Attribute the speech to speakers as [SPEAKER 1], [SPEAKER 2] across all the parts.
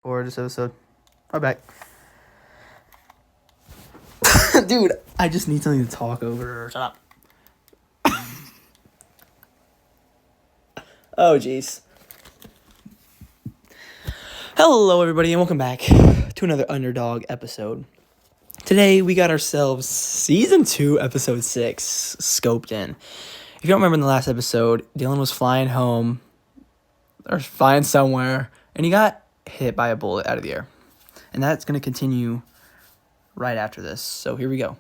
[SPEAKER 1] for this episode. I'm back. Dude, I just need something to talk over. Shut up. Oh, jeez. Hello, everybody, and welcome back to another Underdog episode. Today, we got ourselves Season 2, Episode 6, scoped in. If you don't remember in the last episode, Dylan was flying home, or flying somewhere, and he got hit by a bullet out of the air. And that's going to continue right after this, so here we go.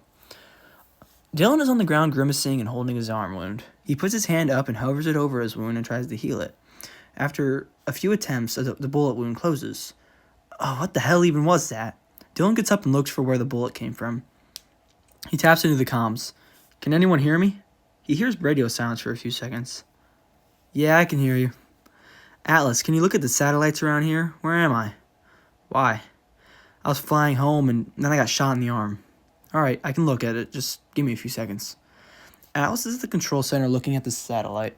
[SPEAKER 1] Dylan is on the ground grimacing and holding his arm wound. He puts his hand up and hovers it over his wound and tries to heal it. After a few attempts, the bullet wound closes. Oh, what the hell even was that? Dylan gets up and looks for where the bullet came from. He taps into the comms. Can anyone hear me? He hears radio silence for a few seconds. Yeah, I can hear you. Atlas, can you look at the satellites around here? Where am I? Why? I was flying home and then I got shot in the arm. Alright, I can look at it. Just give me a few seconds. Atlas is at the control center looking at the satellites.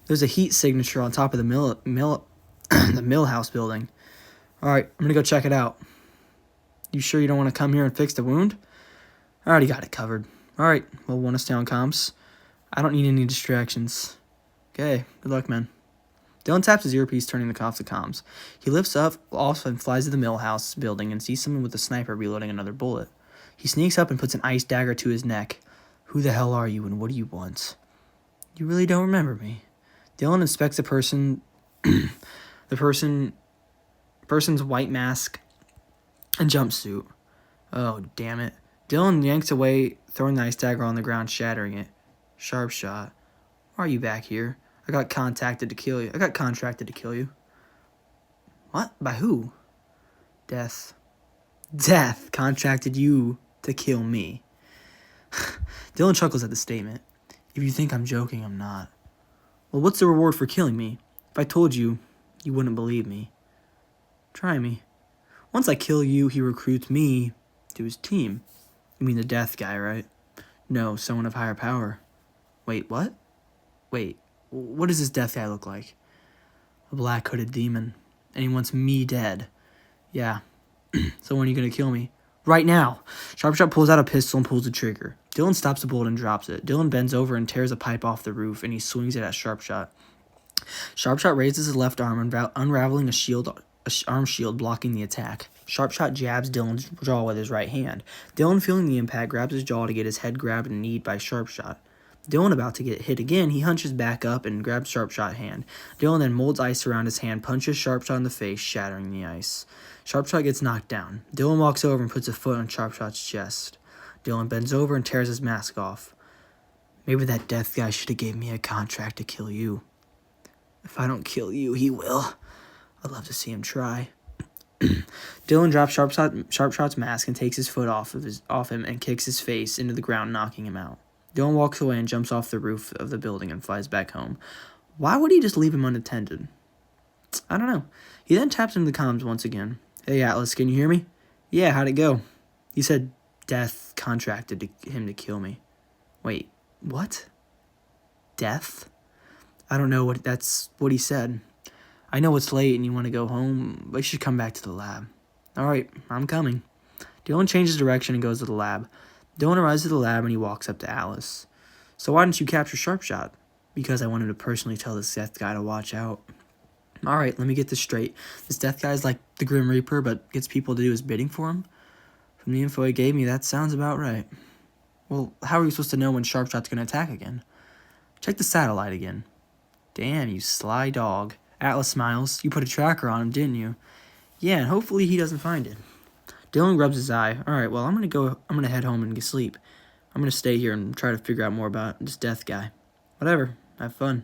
[SPEAKER 1] There's a heat signature on top of the mill house building. Alright, I'm gonna go check it out. You sure you don't want to come here and fix the wound? I already got it covered. Alright, well, want to stay on comms? I don't need any distractions. Okay, good luck, man. Dylan taps his earpiece, turning off the comms. He lifts up off and flies to the mill house building and sees someone with a sniper reloading another bullet. He sneaks up and puts an ice dagger to his neck. Who the hell are you and what do you want? You really don't remember me. Dylan inspects the person's white mask and jumpsuit. Oh, damn it. Dylan yanks away, throwing the ice dagger on the ground, shattering it. Sharp shot. Why are you back here? I got contracted to kill you. What? By who? Death. Death contracted you to kill me. Dylan chuckles at the statement. If you think I'm joking, I'm not. Well, what's the reward for killing me? If I told you, you wouldn't believe me. Try me. Once I kill you, he recruits me to his team. You mean the death guy, right? No, someone of higher power. Wait, what? Wait, what does this death guy look like? A black hooded demon. And he wants me dead. Yeah. So when are you going to kill me? Right now. Sharpshot pulls out a pistol and pulls the trigger. Dylan stops the bullet and drops it. Dylan bends over and tears a pipe off the roof, and he swings it at Sharpshot. Sharpshot raises his left arm, unraveling a arm shield blocking the attack. Sharpshot jabs Dylan's jaw with his right hand. Dylan, feeling the impact, grabs his jaw to get his head grabbed and kneed by Sharpshot. Dylan, about to get hit again, he hunches back up and grabs Sharpshot's hand. Dylan then molds ice around his hand, punches Sharpshot in the face, shattering the ice. Sharpshot gets knocked down. Dylan walks over and puts a foot on Sharpshot's chest. Dylan bends over and tears his mask off. Maybe that death guy should have gave me a contract to kill you. If I don't kill you, he will. I'd love to see him try. Dylan drops Sharpshot's mask and takes his foot off him and kicks his face into the ground, knocking him out. Dylan walks away and jumps off the roof of the building and flies back home. Why would he just leave him unattended? I don't know. He then taps into the comms once again. Hey, Atlas, can you hear me? Yeah, how'd it go? He said Death contracted him to kill me. Wait, what? Death? I don't know that's what he said. I know it's late and you want to go home, but you should come back to the lab. Alright, I'm coming. Dylan changes direction and goes to the lab. Dylan arrives at the lab and he walks up to Alice. So why didn't you capture Sharpshot? Because I wanted to personally tell this death guy to watch out. Alright, let me get this straight. This death guy's like the Grim Reaper, but gets people to do his bidding for him? From the info he gave me, that sounds about right. Well, how are you supposed to know when Sharpshot's going to attack again? Check the satellite again. Damn, you sly dog. Atlas smiles. You put a tracker on him, didn't you? Yeah, and hopefully he doesn't find it. Dylan rubs his eye. Alright, well, I'm gonna head home and get sleep. I'm gonna stay here and try to figure out more about this death guy. Whatever. Have fun.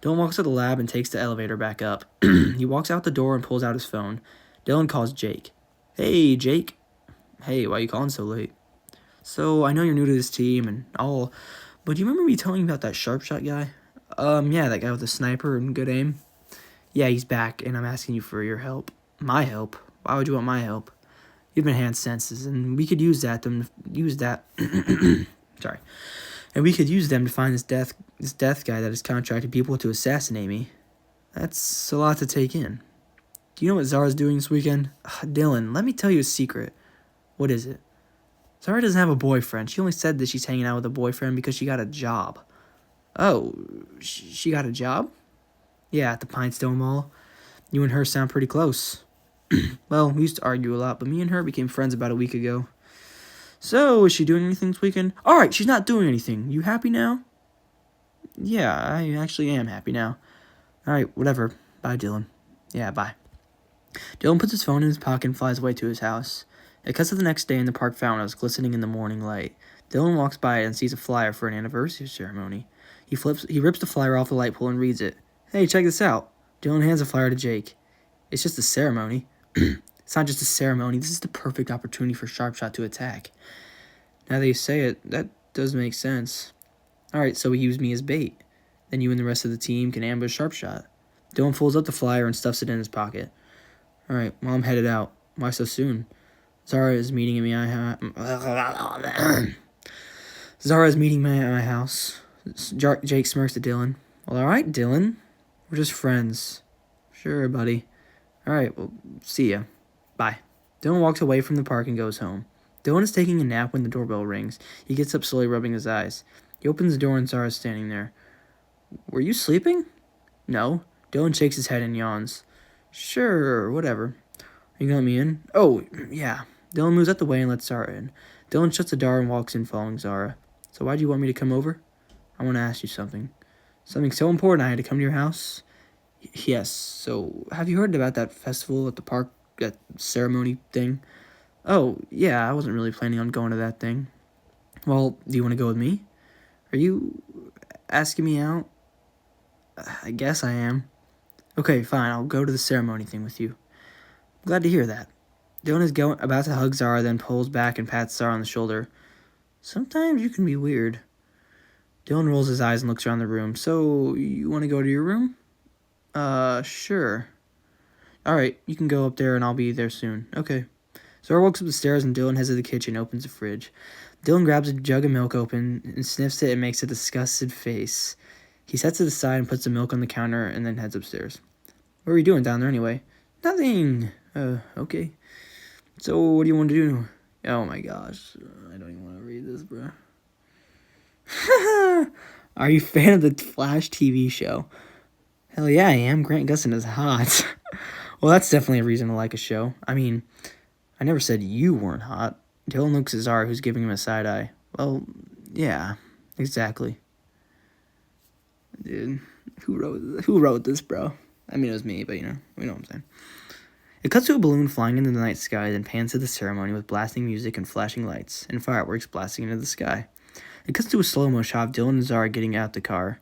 [SPEAKER 1] Dylan walks to the lab and takes the elevator back up. He walks out the door and pulls out his phone. Dylan calls Jake. Hey, Jake. Hey, why are you calling so late? So, I know you're new to this team and all, but do you remember me telling you about that Sharpshot guy? Yeah, that guy with the sniper and good aim. Yeah, he's back, and I'm asking you for your help. My help? Why would you want my help? You've been enhanced senses, and we could use that. Sorry. And we could use them to find this death guy that has contracted people to assassinate me. That's a lot to take in. Do you know what Zara's doing this weekend? Ugh, Dylan, let me tell you a secret. What is it? Zara doesn't have a boyfriend. She only said that she's hanging out with a boyfriend because she got a job. Oh, she got a job? Yeah, at the Pinestone Mall. You and her sound pretty close. Well, we used to argue a lot, but me and her became friends about a week ago. So, is she doing anything this weekend? Alright, she's not doing anything. You happy now? Yeah, I actually am happy now. Alright, whatever. Bye, Dylan. Yeah, bye. Dylan puts his phone in his pocket and flies away to his house. It cuts to the next day and the park fountain is glistening in the morning light. Dylan walks by it and sees a flyer for an anniversary ceremony. He rips the flyer off the light pole and reads it. Hey, check this out. Dylan hands the flyer to Jake. It's just a ceremony. It's not just a ceremony. This is the perfect opportunity for Sharpshot to attack. Now that you say it, that does make sense. Alright, so he used me as bait. Then you and the rest of the team can ambush Sharpshot. Dylan folds up the flyer and stuffs it in his pocket. Alright, well, I'm headed out. Why so soon? Zara is meeting me at my house. Jake smirks at Dylan. Well, alright, Dylan. We're just friends. Sure, buddy. Alright, well, see ya. Bye. Dylan walks away from the park and goes home. Dylan is taking a nap when the doorbell rings. He gets up slowly, rubbing his eyes. He opens the door and Zara is standing there. Were you sleeping? No. Dylan shakes his head and yawns. Sure, whatever. Are you gonna let me in? Oh, yeah. Dylan moves out the way and lets Zara in. Dylan shuts the door and walks in following Zara. So why'd you want me to come over? I want to ask you something. Something so important I had to come to your house? Yes, so have you heard about that festival at the park, that ceremony thing? Oh, yeah, I wasn't really planning on going to that thing. Well, do you want to go with me? Are you asking me out? I guess I am. Okay, fine, I'll go to the ceremony thing with you. Glad to hear that. Dylan is about to hug Zara, then pulls back and pats Zara on the shoulder. Sometimes you can be weird. Dylan rolls his eyes and looks around the room. So, you want to go to your room? Sure. Alright, you can go up there and I'll be there soon. Okay. Zara walks up the stairs and Dylan heads to the kitchen and opens the fridge. Dylan grabs a jug of milk open and sniffs it and makes a disgusted face. He sets it aside and puts the milk on the counter and then heads upstairs. What are you doing down there anyway? Nothing. Okay. So, what do you want to do? Oh my gosh. I don't even want to read this, bro. Are you a fan of the Flash TV show? Hell yeah, I am. Grant Gustin is hot. Well, that's definitely a reason to like a show. I mean, I never said you weren't hot. Dylan looks at Zara, who's giving him a side eye. Well, yeah, exactly. Dude, who wrote this, bro? I mean, it was me, but we know what I'm saying. It cuts to a balloon flying into the night sky, then pans to the ceremony with blasting music and flashing lights, and fireworks blasting into the sky. It cuts to a slow-mo shot of Dylan and Zara getting out the car.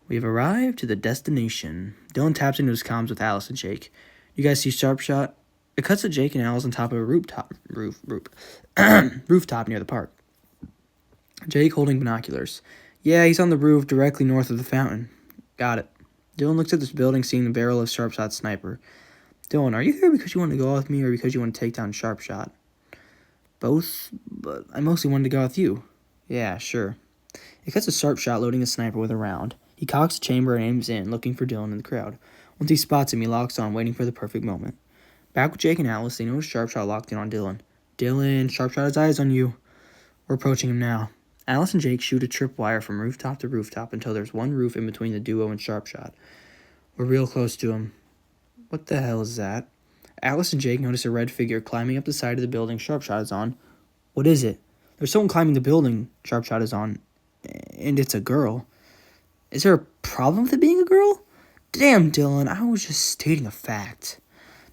[SPEAKER 1] We have arrived to the destination. Dylan taps into his comms with Alice and Jake. You guys see Sharpshot? It cuts to Jake and Alice on top of a rooftop near the park. Jake holding binoculars. Yeah, he's on the roof directly north of the fountain. Got it. Dylan looks at this building, seeing the barrel of Sharpshot's sniper. Dylan, are you here because you want to go out with me or because you want to take down Sharpshot? Both, but I mostly wanted to go out with you. Yeah, sure. It cuts to Sharpshot loading a sniper with a round. He cocks the chamber and aims in, looking for Dylan in the crowd. Once he spots him, he locks on, waiting for the perfect moment. Back with Jake and Alice, they notice Sharpshot locked in on Dylan. Dylan, Sharpshot has eyes on you. We're approaching him now. Alice and Jake shoot a tripwire from rooftop to rooftop until there's one roof in between the duo and Sharpshot. We're real close to him. What the hell is that? Alice and Jake notice a red figure climbing up the side of the building Sharpshot is on. What is it? There's someone climbing the building Sharpshot is on, and it's a girl. Is there a problem with it being a girl? Damn, Dylan, I was just stating a fact.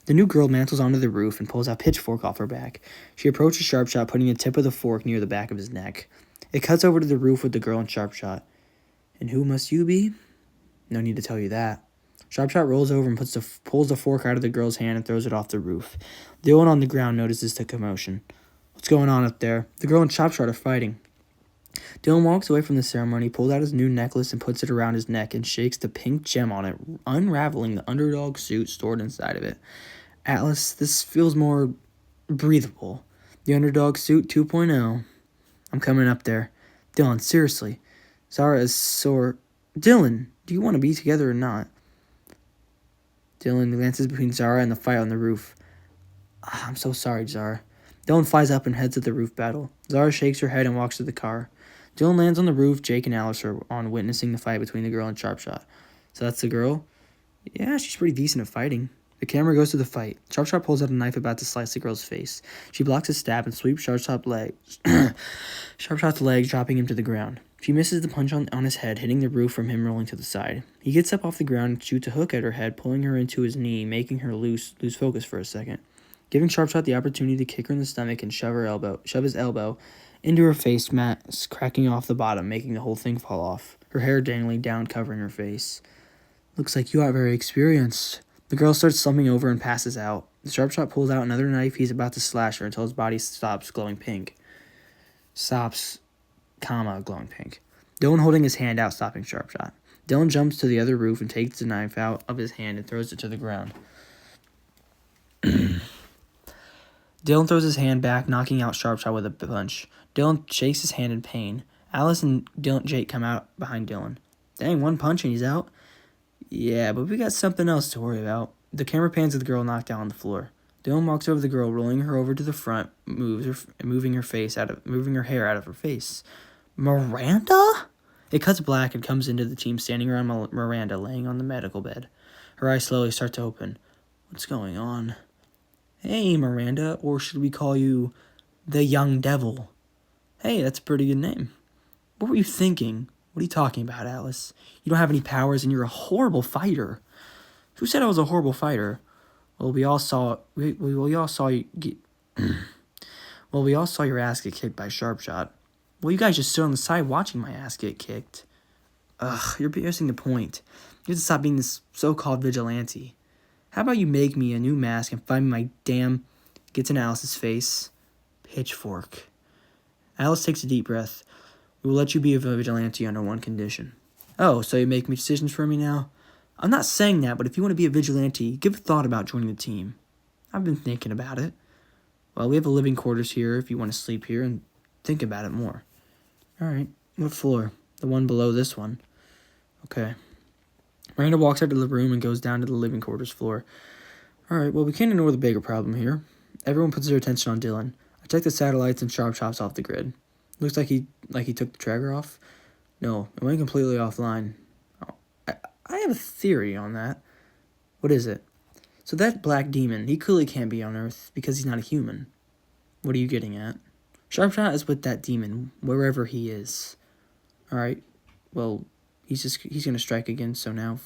[SPEAKER 1] The new girl mantles onto the roof and pulls a pitchfork off her back. She approaches Sharpshot, putting the tip of the fork near the back of his neck. It cuts over to the roof with the girl and Sharpshot. And who must you be? No need to tell you that. Sharpshot rolls over and pulls the fork out of the girl's hand and throws it off the roof. Dylan on the ground notices the commotion. What's going on up there? The girl and Sharpshot are fighting. Dylan walks away from the ceremony, pulls out his new necklace and puts it around his neck and shakes the pink gem on it, unraveling the Underdog suit stored inside of it. Alice, this feels more breathable. The Underdog suit 2.0. I'm coming up there. Dylan, seriously. Zara is sore. Dylan, do you want to be together or not? Dylan glances between Zara and the fight on the roof. I'm so sorry, Zara. Dylan flies up and heads to the roof battle. Zara shakes her head and walks to the car. Dylan lands on the roof. Jake and Alice are on witnessing the fight between the girl and Sharpshot. So that's the girl? Yeah, she's pretty decent at fighting. The camera goes to the fight. Sharpshot pulls out a knife about to slice the girl's face. She blocks his stab and sweeps Sharpshot's leg, dropping him to the ground. She misses the punch on his head, hitting the roof from him rolling to the side. He gets up off the ground and shoots a hook at her head, pulling her into his knee, making her lose focus for a second. Giving Sharpshot the opportunity to kick her in the stomach and shove his elbow into her face mask, cracking off the bottom, making the whole thing fall off. Her hair dangling down, covering her face. Looks like you are very experienced. The girl starts slumping over and passes out. The Sharpshot pulls out another knife. He's about to slash her until his body stops glowing pink. Glowing pink. Dylan holding his hand out, stopping Sharpshot. Dylan jumps to the other roof and takes the knife out of his hand and throws it to the ground. Dylan throws his hand back, knocking out Sharpshot with a punch. Dylan shakes his hand in pain. Alice and Jake come out behind Dylan. Dang, one punch and he's out? Yeah, but we got something else to worry about. The camera pans to the girl knocked down on the floor. Dylan walks over the girl, rolling her over to the front, moving her hair out of her face. Miranda? It cuts black and comes into the team standing around Miranda, laying on the medical bed. Her eyes slowly start to open. What's going on? Hey, Miranda, or should we call you the Young Devil? Hey, that's a pretty good name. What were you thinking? What are you talking about, Alice? You don't have any powers and you're a horrible fighter. Who said I was a horrible fighter? Well, we all saw you get well, we all saw your ass get kicked by Sharpshot. Well, you guys just stood on the side watching my ass get kicked. Ugh, you're missing the point. You have to stop being this so-called vigilante. How about you make me a new mask and find me my damn... Gets in Alice's face. Pitchfork. Alice takes a deep breath. We will let you be a vigilante under one condition. Oh, so you make decisions for me now? I'm not saying that, but if you want to be a vigilante, give a thought about joining the team. I've been thinking about it. Well, we have a living quarters here if you want to sleep here, and think about it more. All right, what floor? The one below this one. Okay. Miranda walks out of the room and goes down to the living quarters floor. All right, well, we can't ignore the bigger problem here. Everyone puts their attention on Dylan. I check the satellites and Sharpshot's off the grid. Looks like he took the tracker off. No, it went completely offline. Oh, I have a theory on that. What is it? So that black demon, he clearly can't be on Earth because he's not a human. What are you getting at? Sharpshot is with that demon, wherever he is. Alright, well, he's gonna strike again, so now,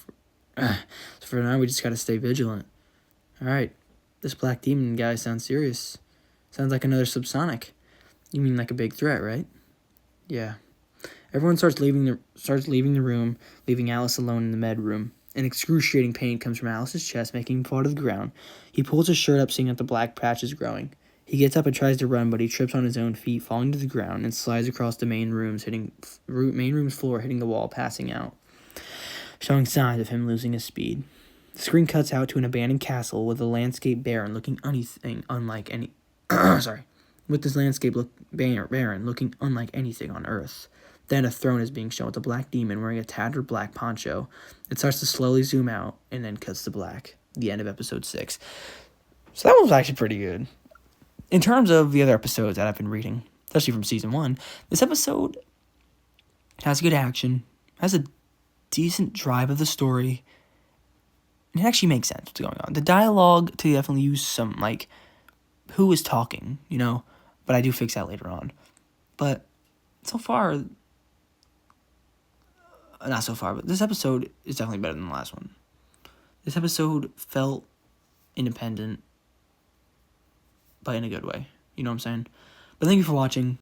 [SPEAKER 1] for now we just gotta stay vigilant. Alright, this black demon guy sounds serious. Sounds like another subsonic. You mean like a big threat, right? Yeah. Everyone starts leaving the room, leaving Alice alone in the med room. An excruciating pain comes from Alice's chest, making him fall to the ground. He pulls his shirt up, seeing that the black patch is growing. He gets up and tries to run, but he trips on his own feet, falling to the ground, and slides across the main room's floor, hitting the wall, passing out, showing signs of him losing his speed. The screen cuts out to an abandoned castle with the landscape barren, looking anything unlike any. With this landscape barren, looking unlike anything on Earth. Then a throne is being shown with a black demon wearing a tattered black poncho. It starts to slowly zoom out and then cuts to black. The end of episode 6. So that one was actually pretty good. In terms of the other episodes that I've been reading, especially from season 1, this episode has good action, has a decent drive of the story, and it actually makes sense what's going on. The dialogue to definitely use some, like, who is talking, but I do fix that later on. But so far, not so far, but this episode is definitely better than the last one. This episode felt independent, but in a good way. You know what I'm saying? But thank you for watching.